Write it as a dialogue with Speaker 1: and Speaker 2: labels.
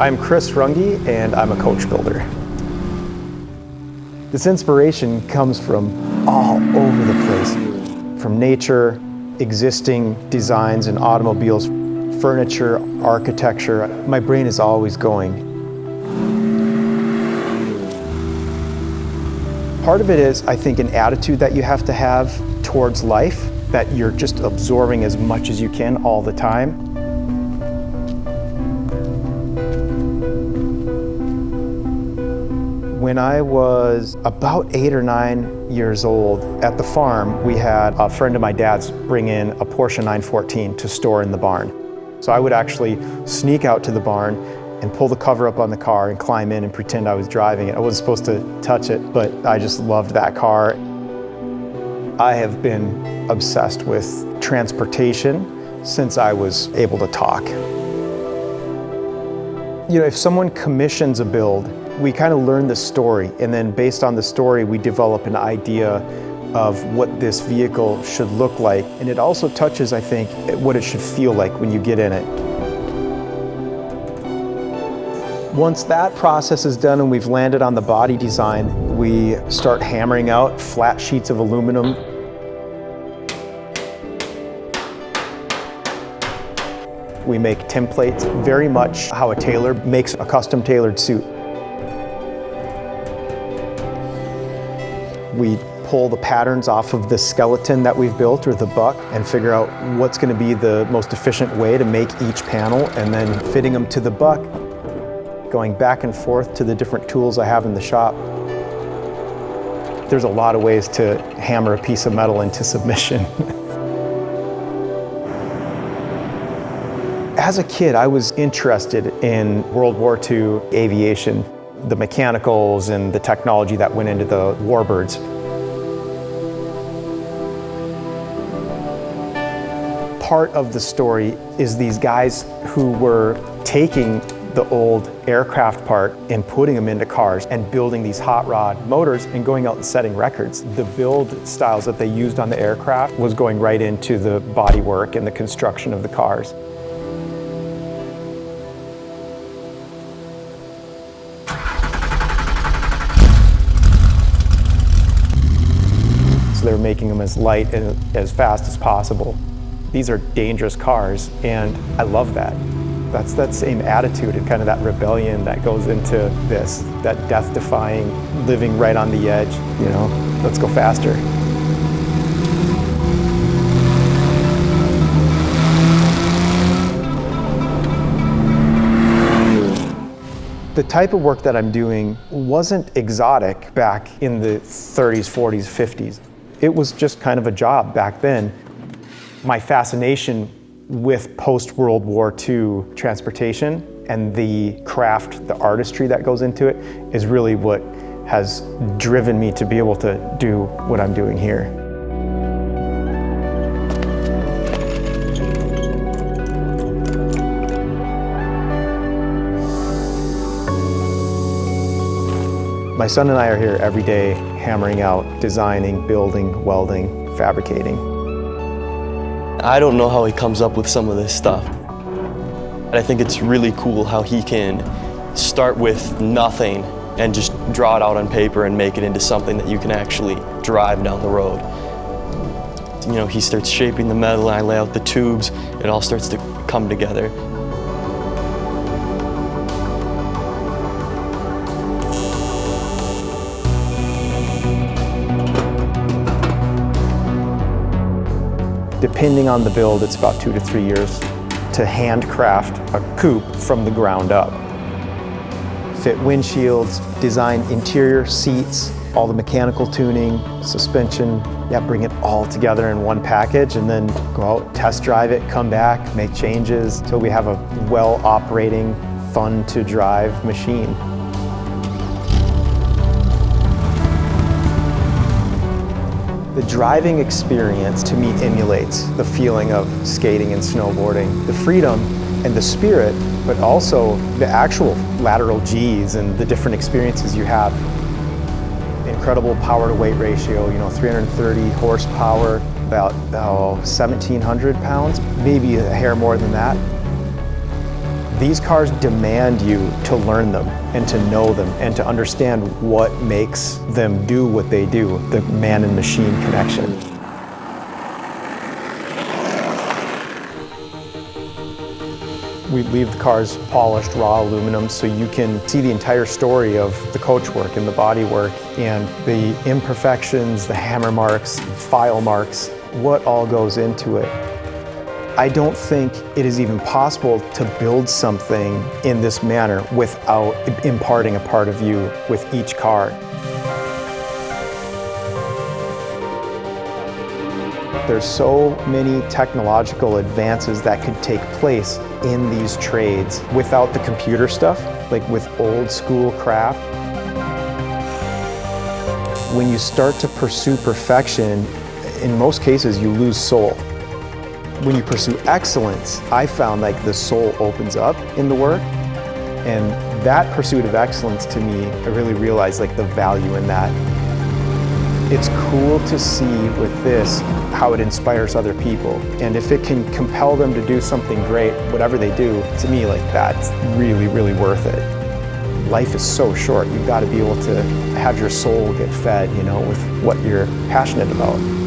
Speaker 1: I'm Chris Runge, and I'm a coach builder. This inspiration comes from all over the place, from nature, existing designs in automobiles, furniture, architecture. My brain is always going. Part of it is, I think, an attitude that you have to have towards life, that you're just absorbing as much as you can all the time. When I was about 8 or 9 years old, at the farm, we had a friend of my dad's bring in a Porsche 914 to store in the barn. So I would actually sneak out to the barn and pull the cover up on the car and climb in and pretend I was driving it. I wasn't supposed to touch it, but I just loved that car. I have been obsessed with transportation since I was able to talk. You know, if someone commissions a build, we kind of learn the story, and then based on the story, we develop an idea of what this vehicle should look like. And it also touches, I think, what it should feel like when you get in it. Once that process is done and we've landed on the body design, we start hammering out flat sheets of aluminum. We make templates, very much how a tailor makes a custom tailored suit. We pull the patterns off of the skeleton that we've built, or the buck, and figure out what's going to be the most efficient way to make each panel, and then fitting them to the buck, going back and forth to the different tools I have in the shop. There's a lot of ways to hammer a piece of metal into submission. As a kid, I was interested in World War II aviation, the mechanicals and the technology that went into the warbirds. Part of the story is these guys who were taking the old aircraft part and putting them into cars and building these hot rod motors and going out and setting records. The build styles that they used on the aircraft was going right into the bodywork and the construction of the cars. So they were making them as light and as fast as possible. These are dangerous cars, and I love that. That's that same attitude and kind of that rebellion that goes into this, that death-defying, living right on the edge, you know, let's go faster. The type of work that I'm doing wasn't exotic back in the 30s, 40s, 50s. It was just kind of a job back then. My fascination with post-World War II transportation and the craft, the artistry that goes into it, is really what has driven me to be able to do what I'm doing here. My son and I are here every day, hammering out, designing, building, welding, fabricating.
Speaker 2: I don't know how he comes up with some of this stuff. I think it's really cool how he can start with nothing and just draw it out on paper and make it into something that you can actually drive down the road. You know, he starts shaping the metal, I lay out the tubes, it all starts to come together.
Speaker 1: Depending on the build, it's about 2 to 3 years to handcraft a coupe from the ground up. Fit windshields, design interior seats, all the mechanical tuning, suspension, bring it all together in one package and then go out, test drive it, come back, make changes, so we have a well-operating, fun-to-drive machine. The driving experience, to me, emulates the feeling of skating and snowboarding. The freedom and the spirit, but also the actual lateral G's and the different experiences you have. Incredible power-to-weight ratio, 330 horsepower, about 1,700 pounds, maybe a hair more than that. These cars demand you to learn them and to know them and to understand what makes them do what they do, the man and machine connection. We leave the cars polished, raw aluminum, so you can see the entire story of the coachwork and the bodywork and the imperfections, the hammer marks, file marks, what all goes into it. I don't think it is even possible to build something in this manner without imparting a part of you with each car. There's so many technological advances that could take place in these trades without the computer stuff, like with old school craft. When you start to pursue perfection, in most cases you lose soul. When you pursue excellence, I found like the soul opens up in the work, and that pursuit of excellence to me, I really realized like the value in that. It's cool to see with this how it inspires other people, and if it can compel them to do something great, whatever they do, to me like that's really, really worth it. Life is so short, you've got to be able to have your soul get fed, you know, with what you're passionate about.